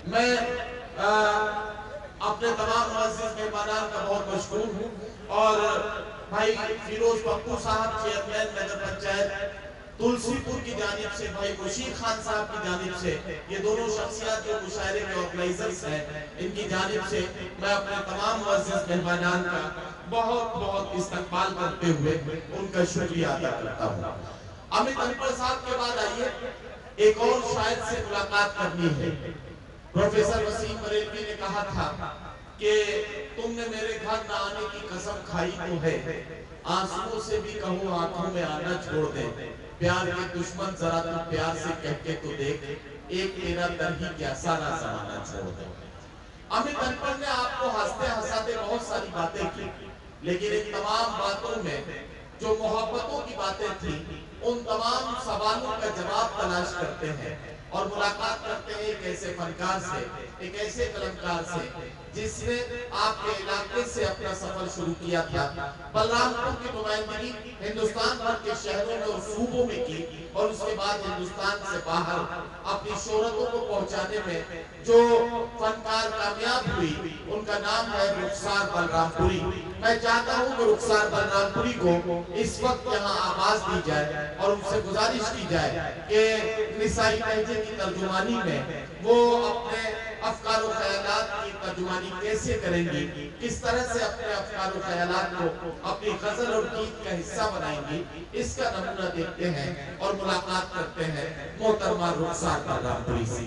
میں اپنے تمام معزز مہمانان کا بہت مشکور ہوں اور بھائی فیروز پپو صاحب چیئرمین نگر پنچایت تلسی پور کی جانب سے، بھائی مشیر خان صاحب کی جانب سے، یہ دونوں شخصیات جو مشاعرے کے آرگنائزرز ہیں، ان کی جانب سے میں اپنے تمام معزز مہمانان کا بہت بہت استقبال کرتے ہوئے ان کا شکریہ ادا کرتا ہوں۔ امت انپڑھ صاحب کے بعد آئیے ایک اور شاعر سے ملاقات کرنی ہے۔ پروفیسر وسیم بریلوی نے کہا تھا کہ تم نے میرے گھر نہ آنے کی قسم کھائی تو ہے، آنسوؤں سے بھی کہوں آنکھوں میں آنا چھوڑ دے، پیار کے دشمن ذرا تو پیار سے کہہ کے تو دیکھ، ایک تیرا در ہی کیا سارا زمانہ چھوڑ دے۔ امت انپڑھ نے آپ کو ہنستے ہنساتے بہت ساری باتیں کی، لیکن ان تمام باتوں میں جو محبتوں کی باتیں تھیں، ان تمام سوالوں کا جواب تلاش کرتے ہیں اور ملاقات کرتے ہیں ایک ایسے فنکار سے، ایک ایسے قلمکار سے جس نے آپ کے علاقے سے اپنا سفر شروع کیا تھا، بلرام پور کی نمائندگی ہندوستان بھر کے شہروں میں اور صوبوں میں کی، اور اس کے بعد ہندوستان سے باہر اپنی شہرتوں کو پہنچانے میں جو فنکار کامیاب ہوئی ان کا نام ہے رخسار بلرام پوری۔ میں چاہتا ہوں کہ رخسار بلرام پوری کو اس وقت یہاں آواز دی جائے اور ان سے گزارش کی جائے کہ نسائی لہجے کی ترجمانی میں وہ اپنے افکار و خیالات کی ترجمانی کیسے کریں گی، کس طرح سے اپنے افکار و خیالات کو اپنی غزل اور گیت کا حصہ بنائیں گی، اس کا نمونہ دیکھتے ہیں اور ملاقات کرتے ہیں محترمہ رخسار بلرام پوری سے۔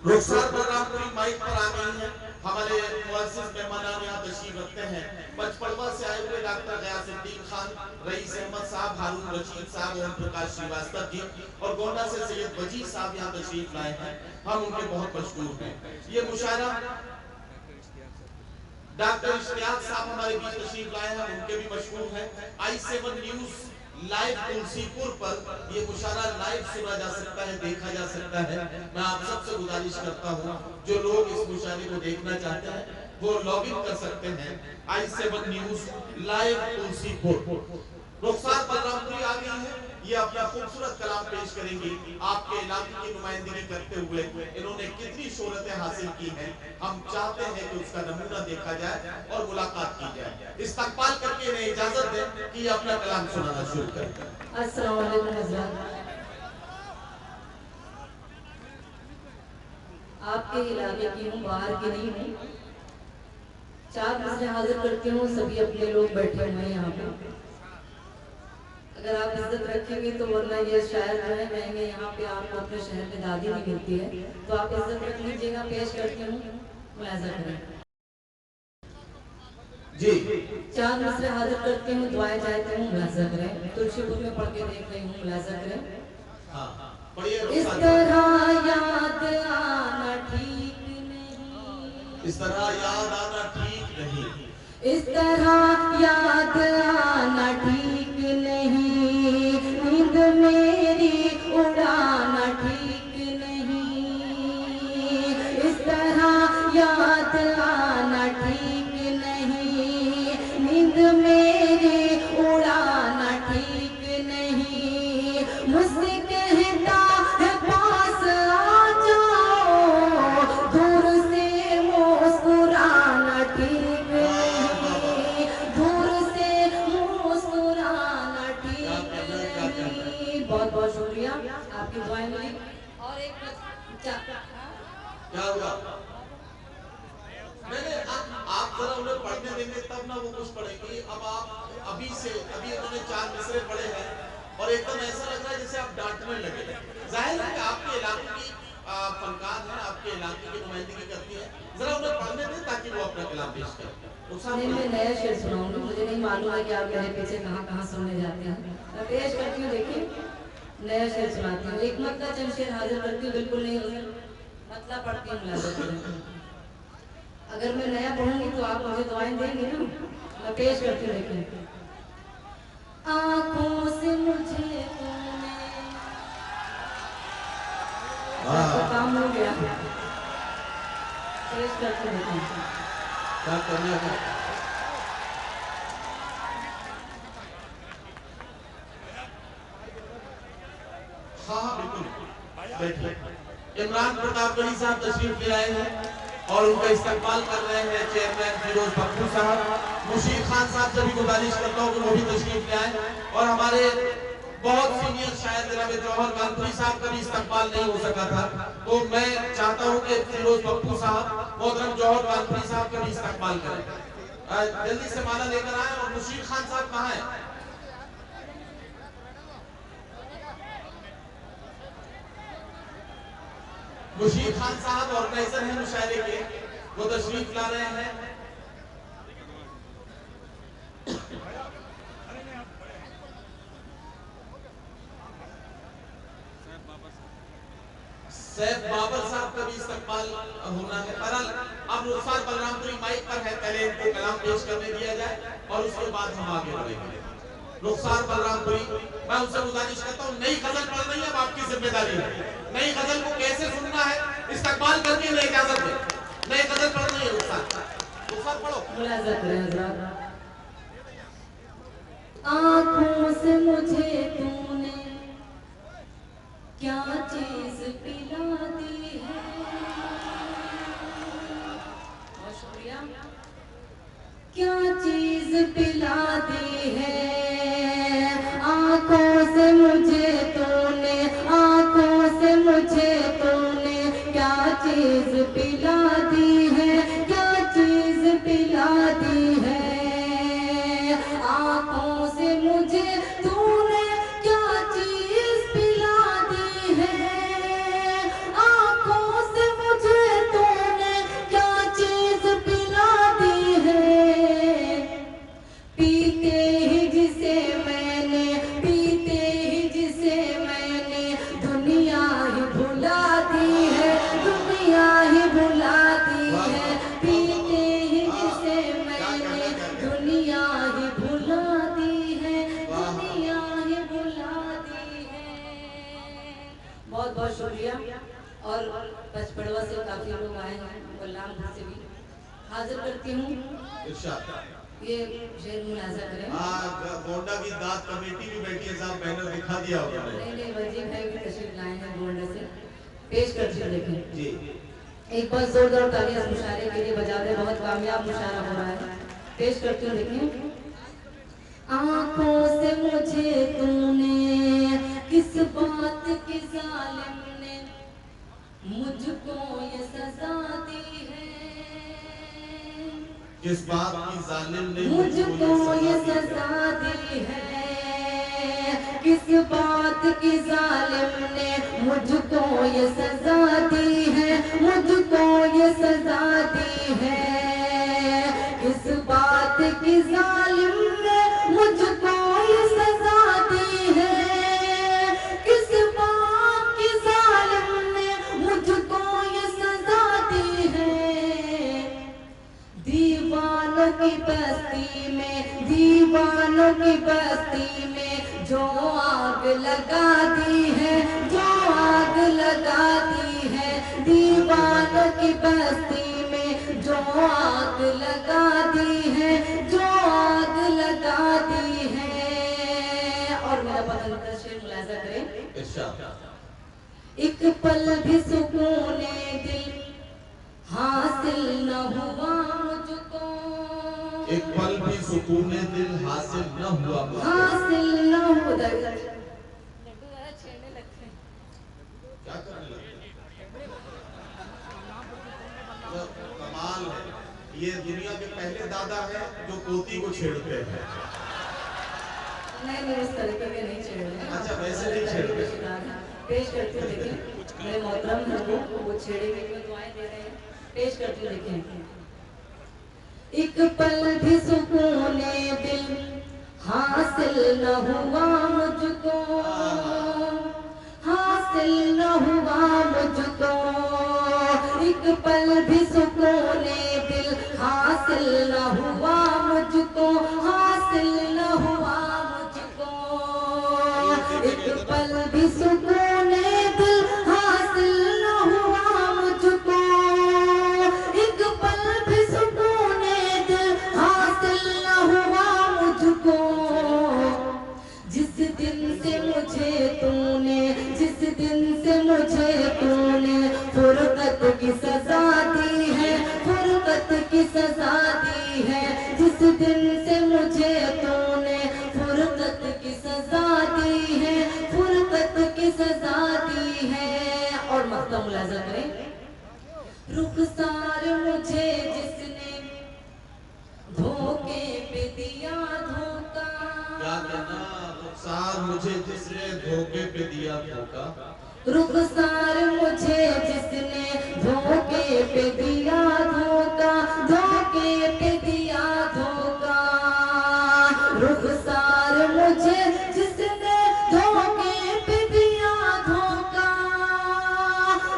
رخسار بلرام پوری مائک پر آ گئی ہیں، ہمارے معزز مہمانان یہاں تشریف رکھتے ہیں۔ پچپڑوا سے آئے ہوئے ڈاکٹر غیاث الدین خان، رئیس احمد صاحب، ہارون رشید صاحب، اوم پرکاش شریواستو جی اور گونڈا سے سید وجیح صاحب یہاں تشریف لائے ہیں، ہم ان کے بہت مشکور ہیں۔ یہ مشاعرہ ڈاکٹر اشتیاق صاحب ہمارے بیچ تشریف لائے ہیں، ان کے بھی مشکور ہیں۔ i7 نیوز لائیو تلسی پور پر یہ مشاعرہ لائیو سنا جا سکتا ہے، دیکھا جا سکتا ہے۔ میں آپ سب سے گزارش کرتا ہوں جو لوگ اس مشاعرے کو دیکھنا چاہتے ہیں وہ لاگ ان کر سکتے ہیں i7 نیوز لائیو تلسی پور۔ رخسار بلرام پوری آ گئی ہیں، یہ اپنا خوبصورت کلام پیش کریں گی۔ آپ کے علاقے کی نمائندگی کرتے ہوئے انہوں نے کتنی شہرتیں حاصل کی ہیں، ہم چاہتے ہیں کہ اس کا نمونہ دیکھا جائے اور ملاقات کی جائے۔ استقبال کر کے انہیں اجازت دیں کہ یہ اپنا کلام سنانا شروع کریں۔ السلام علیکم حضرات، آپ کے علاقے کی ہوں، باہر کی نہیں ہوں۔ چار مسئلے حاضر کرتی ہوں، سبھی اپنے لوگ بیٹھے ہوئے ہیں یہاں پہ۔ اگر آپ عزت رکھیں گے تو ورنہ یہ شاعر جو ہے کہیں گے یہاں پہ آپ کو اپنے شہر میں دادی نہیں ملتی ہے، تو آپ عزت رکھ لیجیے گا۔ پیش کرتی ہوں، ملاحظہ کریں۔ جی چار مسئلے حاضر کرتی ہوں، دعائیں چاہتے ہوں، ملاحظہ کریں۔ تلسی پور میں پڑھ کے دیکھ رہی ہوں، ملاحظہ کریں۔ اس طرح یاد آنا ٹھیک نہیں، اس طرح یاد آنا ٹھیک نہیں، اس طرح یاد آنا ٹھیک نہیں، نیند میری اڑانا ٹھیک نہیں، اس طرح یاد آنا ٹھیک نہیں، نیند میری اڑانا ٹھیک نہیں، مجھ سے کہتا ہے پاس آ جاؤ، دور سے مسکرانا ٹھیک نہیں، دور سے مسکرانا ٹھیک نہیں۔ بہت بہت شکریہ، آپ کی دعائیں ملی۔ اور ایک کیا ہوگا؟ آپ ذرا انہیں پڑھنے دیں گے تب نہ وہ کچھ پڑھیں گی۔ اب آپ ابھی انہوں نے 4 مصرے پڑھے ہیں اور ایک دم ایسا لگ رہا ہے جیسے آپ ڈانٹنے لگے۔ ظاہر ہے کہ آپ کے علاقے کی فنکار ہیں، آپ کے علاقے کی نمائندگی کرتی ہیں، ذرا انہیں پڑھنے دیں تاکہ وہ اپنا کلام پیش کریں۔ نہیں، میں نیا شعر سناؤں گا، مجھے نہیں معلوم ہے کہ آپ میرے پیچھے کہاں کہاں سننے جاتے ہیں۔ میں پیش کرتی ہوں، دیکھیں نیا شعر سناتی ہوں، حکمت کا چند شعر حاضر کرتی ہوں، بالکل نہیں مطلب پڑھتی ہوں، ملاحظہ کریں۔ اگر میں نیا پڑھوں گی تو آپ مجھے دعائیں دیں گے نا۔ میں پیش کرتی ہوں، دیکھیں۔ آنکھوں سے مجھے تم نے کام ہو گیا، پیش کرتی ہوں، دیکھیں۔ کیا کرنا ہے؟ हाँ हाँ बिल्कुल बैठिए। इमरान प्रतापगढ़ी साहब तशरीफ ले आए हैं और उनका इस्तकबाल कर रहे हैं चेयरमैन फिरोज पप्पू साहब। मुशीर खान साहब से भी गुजारिश करता हूँ कि वो भी तशरीफ ले आए। और हमारे बहुत सीनियर शायर जनाब जौहर कानपुरी साहब का भी इस्तकबाल नहीं हो सका था, तो मैं चाहता हूँ कि फिरोज पप्पू साहब मोहतरम जौहर कानपुरी साहब का भी इस्तकबाल करें। जल्दी से माला लेकर आए। और मुशीर खान साहब कहाँ हैं? मुशीर खान साहब ऑर्गेनाइजर हैं मुशायरे के, वो तशरीफ ला रहे हैं। सैफ बाबर साहब का भी इस्तकबाल होना है। बहरहाल अब रुखसार बलरामपुरी माइक पर है, पहले इनको कलाम पेश करने दिया जाए और उसके बाद हम आगे बढ़ेंगे। रुखसार बलरामपुरी, मैं उनसे गुजारिश करता हूँ, नई गजल पढ़ रही है, अब आपकी जिम्मेदारी है। नई गजल को कैसे सुनना है इस्तकबाल करके हमें इजाजत दे। नई गजल पढ़ रही है रुखसार पढ़ो। मुलाज़ा करें हज़रात। आँखों से मुझे तूने क्या चीज पिला दी है। बहुत शुक्रिया। क्या चीज पिला दी है आँखों से मुझे तूने, आँखों से मुझे तूने क्या चीज पिला दी है, क्या चीज पिला दी है। आँखों से मुझे तूने क्या चीज पिला दी है, आँखों से मुझे तूने क्या चीज पिला दी है। पीते ही जिसे मैंने, पीते ही जिसे मैंने दुनिया ही भुला दी है, दुनिया ही भुला दी है। पीते ही जिसे मैंने दुनिया ही भुला दी है, दुनिया ही भुला दी है। बहुत बहुत शुक्रिया। और पचपड़वा से काफी लोग आए हैं, बलरामपुर से भी। हाजिर करती हूँ ये शेर मुलाजा करें। गोंडा की दाद कमेटी भी बैठी है साहब, बैनर दिखा दिया होगा। नहीं वजीर भाई भी तशरीफ लाए हैं गोंडा से, पेश करती हूँ। देखें जी, एक बार जोरदार तालियां मुशायरे के लिए बजा दे, बहुत कामयाब मुशायरा हो रहा है। पेश करती हूँ, देखिए। आँखों से मुझे तूने किस बात की जालिम ने मुझको ये सजा दी है, किस बात की जालिम ने मुझको ये सजा दी है। किस बात की जालिम ने मुझको ये सजा दी है, मुझको ये सजा दी है। किस बात की जालिम ने मुझको ये सजा दी है, किस बात की जालिम ने मुझको ये सजा दी है। दीवानों की बस्ती में, दीवानों की बस्ती में जो आग लगा दी है, जो आग लगा दी है। दीवानों की बस्ती में जो आग लगा दी है, जो आग लगा दी है। और मेरा पसंदीदा शेर मुलाजा करें। एक पल भी सुकूने दिल हासिल न हुआ मुझको, एक पल भी सुकूने दिल हासिल न हुआ, हासिल न हुआ। क्या करने लगे? कमाल है, ये दुनिया के पहले दादा है जो पोती को छेड़ते हैं। नहीं उस तरीके के नहीं छेड़ रहे। अच्छा, वैसे नहीं छेड़ रहे। पेश करती हूँ, देखिए मेरे मोहतरम है वो छेड़ेंगे, दुआएं दे रहे हैं। पेश करती हूँ, देखिए। एक पल भी सुकूने दिल हासिल न हुआ मुझको, हासिल न हुआ मुझको। एक पल भी सुकूने दिल हासिल न हुआ मुझको, हासिल न हुआ मुझको। एक पल भी सुकूने दिल हासिल न हुआ मुझको, एक पल भी सुकूने दिल हासिल न हुआ मुझको। जिस दिन से मुझे तूने, जिस से मुझे तूने फुरकत की सजा दी है, फुरकत की सजा दी है, जिस दिन से मुझे तूने फुरकत की सजा दी है, फुरकत की सजा दी है। और मक्ता मुलाजा करें, रुखसार मुझे जिसने धोखे पे दिया धोखा, क्या कहना, रुखसार मुझे जिसने धोखे पे दिया धोखा, रुखसार मुझे जिसने धोखे पे दिया धोखा, धोखे पे दिया धोखा, रुखसार मुझे जिसने धोखे पे दिया धोखा,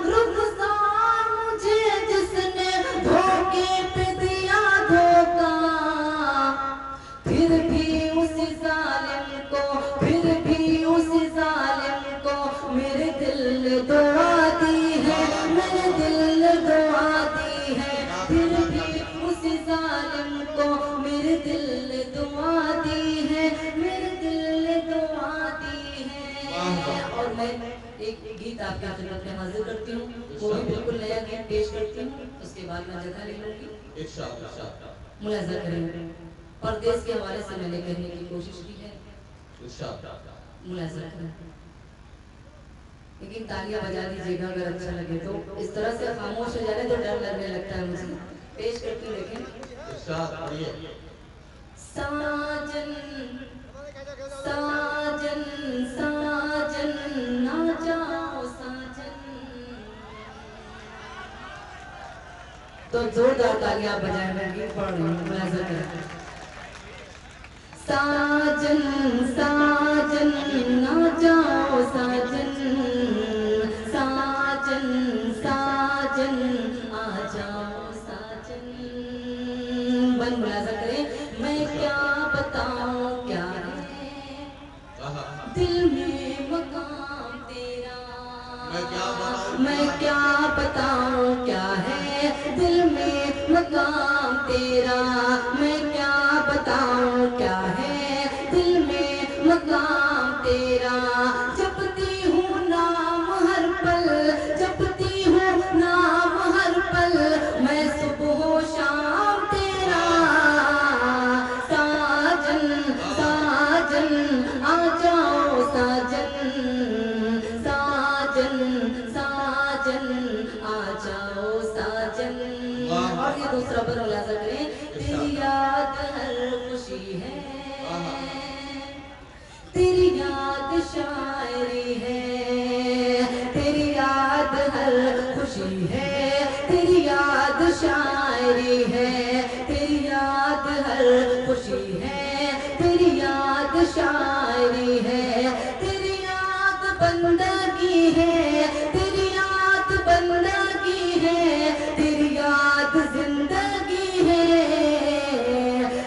रुखसार मुझे जिसने धोखे पे दिया धोखा, फिर भी उस जालिम को, फिर भी उस जालिम को मेरे दिल ने दुआ दी है, मेरे दिल ने दुआ दी है, फिर भी उस जालिम को मेरे दिल ने दुआ दी है, मेरे दिल ने दुआ दी है। और मैं एक गीत आपके खिदमत में हाजिर करती हूँ, वो भी बिल्कुल नया गीत पेश करती हूँ, उसके बाद मैं जगह ले लूंगी। इंशाअल्लाह मुलाजा करेंगे, परदेश के हवाले से मैंने कहने की कोशिश की है, मुलाजा करें, लेकिन तालियां बजा दीजिएगा अगर अच्छा लगे तो। इस तरह से खामोश हो जाने तो डर लगने लगता है मुझे। पेश करती हूँ, देखें। साजन साजन साजन ना जाओ साजन, तो जोरदार तालियां बजाएं, मैं गीत पढ़ रही हूँ, मुलाजा करें। साजन साजन ना जाओ साजन, साजन साजन आ जाओ साजन। बन मुलाजा करें, मैं क्या बताऊं क्या है दिल में मकाम तेरा, मैं क्या बताऊं क्या है दिल में मकाम तेरा, मैं क्या बताऊं क्या है दिल में मकाम तेरा, जपती हूँ नाम हर पल, जपती हूँ नाम हर पल, मैं सुबह शाम तेरा, साजन साजन आ जाओ साजन, साजन साजन आ जाओ साजन। और ये दूसरा पर मुलाजा करें, तेरी याद हर खुशी है, तेरी याद शायरी है, तेरी याद हर खुशी है, तेरी याद शायरी है, तेरी याद हर खुशी है, तेरी याद शायरी है, तेरी याद बंदगी है, तेरी याद बंदगी है, तेरी याद जिंदगी है,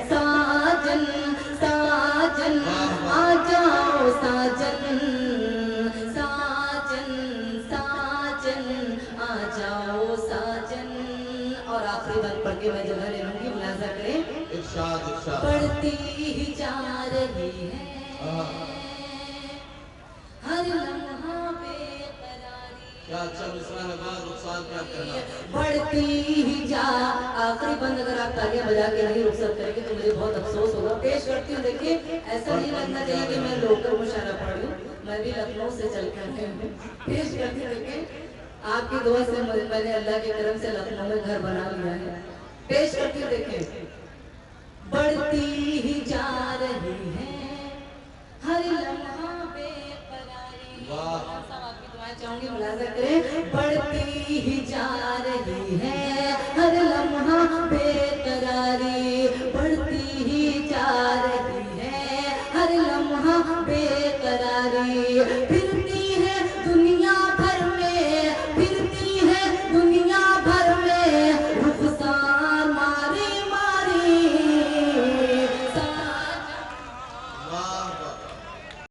साजन साजन आ जाओ साजन, साजन साजन आ जाओ साजन। और आखिरी बात पढ़ के मैं जगह ले लूंगी, मुलाजा करें। बढ़ती ही जा रही है हर लम्हा बेकरारी, क्या अच्छा मिसरा लगा, रुखसार क्या कहना, बढ़ती ही जा। आखिरी बंद अगर आप तालियां बजा के नहीं रुखसत करेंगे तो मुझे बहुत अफसोस होगा। पेश करती हूँ, देखिए ऐसा नहीं लगना चाहिए कि मैं लोकल मुशायरा पढ़ रही हूँ, मैं भी लखनऊ से चल कर आई हूँ। पेश करती हूँ, देखिए आपकी दुआ से मैंने अल्लाह के करम से लखनऊ में घर बना लिया है। पेश करती हूँ, देखिए बढ़ती ही जा